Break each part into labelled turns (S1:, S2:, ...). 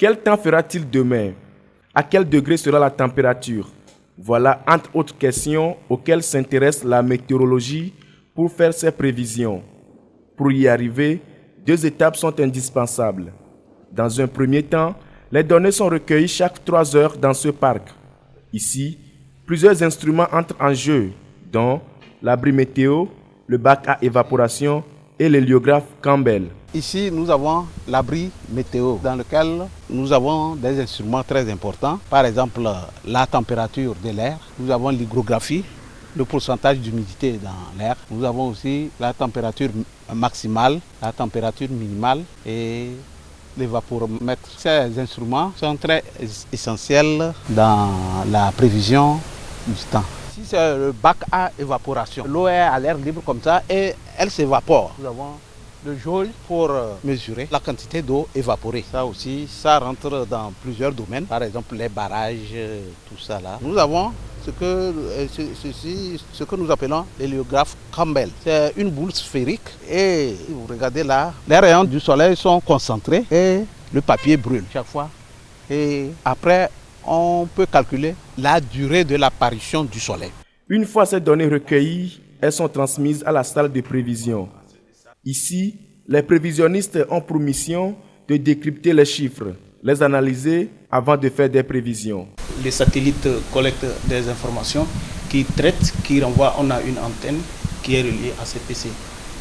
S1: Quel temps fera-t-il demain? À quel degré sera la température? Voilà entre autres questions auxquelles s'intéresse la météorologie pour faire ses prévisions. Pour y arriver, 2 étapes sont indispensables. Dans un premier temps, les données sont recueillies chaque 3 heures dans ce parc. Ici, plusieurs instruments entrent en jeu, dont l'abri météo, le bac à évaporation et l'héliographe Campbell.
S2: Ici, nous avons l'abri météo dans lequel nous avons des instruments très importants. Par exemple, la température de l'air. Nous avons l'hygrographie, le pourcentage d'humidité dans l'air. Nous avons aussi la température maximale, la température minimale et l'évaporomètre. Ces instruments sont très essentiels dans la prévision du temps. Ici, c'est le bac à évaporation. L'eau est à l'air libre comme ça et elle s'évapore. Nous avons le jauge pour mesurer la quantité d'eau évaporée. Ça aussi, ça rentre dans plusieurs domaines. Par exemple, les barrages, tout ça là. Nous avons ce que nous appelons l'héliographe Campbell. C'est une boule sphérique et vous regardez là, les rayons du soleil sont concentrés et le papier brûle chaque fois. Et après, on peut calculer la durée de l'apparition du soleil.
S1: Une fois ces données recueillies, elles sont transmises à la salle de prévision. Ici, les prévisionnistes ont pour mission de décrypter les chiffres, les analyser avant de faire des prévisions.
S3: Les satellites collectent des informations qui traitent, qui renvoient. On a une antenne qui est reliée à ces PC.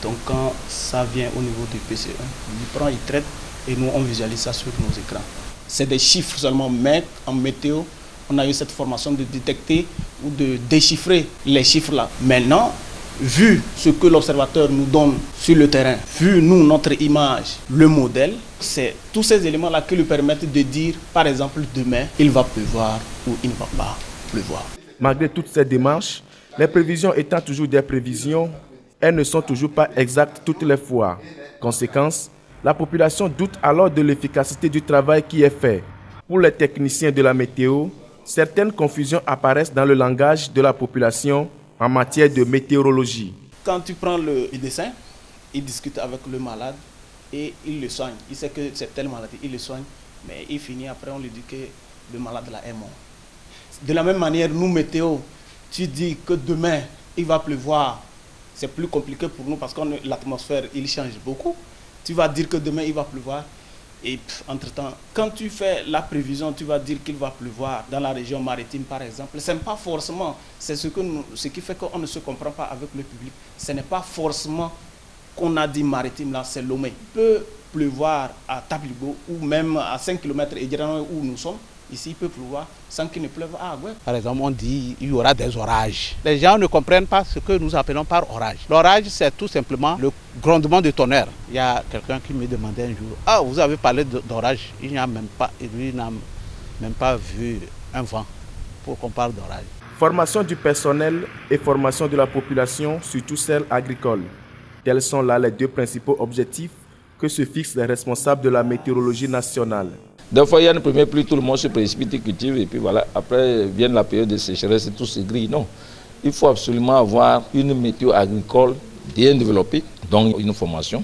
S3: Donc quand ça vient au niveau du PC1, il prend, il traite et nous on visualise ça sur nos écrans. C'est des chiffres seulement, mais en météo, on a eu cette formation de détecter ou de déchiffrer les chiffres là. Maintenant, vu ce que l'observateur nous donne sur le terrain, vu nous, notre image, le modèle, c'est tous ces éléments-là qui lui permettent de dire, par exemple, demain, il va pleuvoir ou il ne va pas pleuvoir.
S1: Malgré toutes ces démarches, les prévisions étant toujours des prévisions, elles ne sont toujours pas exactes toutes les fois. Conséquence, la population doute alors de l'efficacité du travail qui est fait. Pour les techniciens de la météo, certaines confusions apparaissent dans le langage de la population en matière de météorologie.
S3: Quand tu prends le médecin, il discute avec le malade et il le soigne. Il sait que c'est telle maladie, il le soigne, mais il finit après, on lui dit que le malade là est mort. De la même manière, nous, météo, tu dis que demain, il va pleuvoir. C'est plus compliqué pour nous parce que l'atmosphère, il change beaucoup. Tu vas dire que demain, il va pleuvoir. Et entre-temps, quand tu fais la prévision, tu vas dire qu'il va pleuvoir dans la région maritime, par exemple. Ce n'est pas forcément, c'est ce qui fait qu'on ne se comprend pas avec le public. Ce n'est pas forcément qu'on a dit maritime, là, c'est Lomé. Il peut pleuvoir à Tabligo ou même à 5 km et où nous sommes. Ici, il peut pleuvoir sans qu'il ne pleuve à Agoué.
S2: Par exemple, on dit qu'il y aura des orages. Les gens ne comprennent pas ce que nous appelons par orage. L'orage, c'est tout simplement le grondement de tonnerre. Il y a quelqu'un qui me demandait un jour, « Ah, vous avez parlé d'orage ?» Il n'a même pas vu un vent pour qu'on parle d'orage.
S1: Formation du personnel et formation de la population, surtout celle agricole. Tels sont là les 2 principaux objectifs que se fixent les responsables de la météorologie nationale.
S4: Des fois, il y a une première pluie, tout le monde se précipite et cultive, et puis voilà, après vient la période de sécheresse et tout se grille. Non, il faut absolument avoir une météo agricole bien développée, donc une formation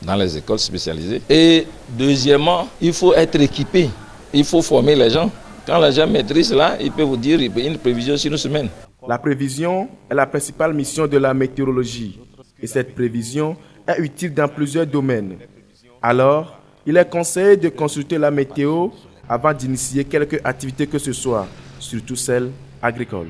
S4: dans les écoles spécialisées. Et deuxièmement, il faut être équipé, il faut former les gens. Quand les gens maîtrisent là, ils peuvent vous dire une prévision sur une semaine.
S1: La prévision est la principale mission de la météorologie, et cette prévision est utile dans plusieurs domaines. Alors, il est conseillé de consulter la météo avant d'initier quelque activité que ce soit, surtout celle agricole.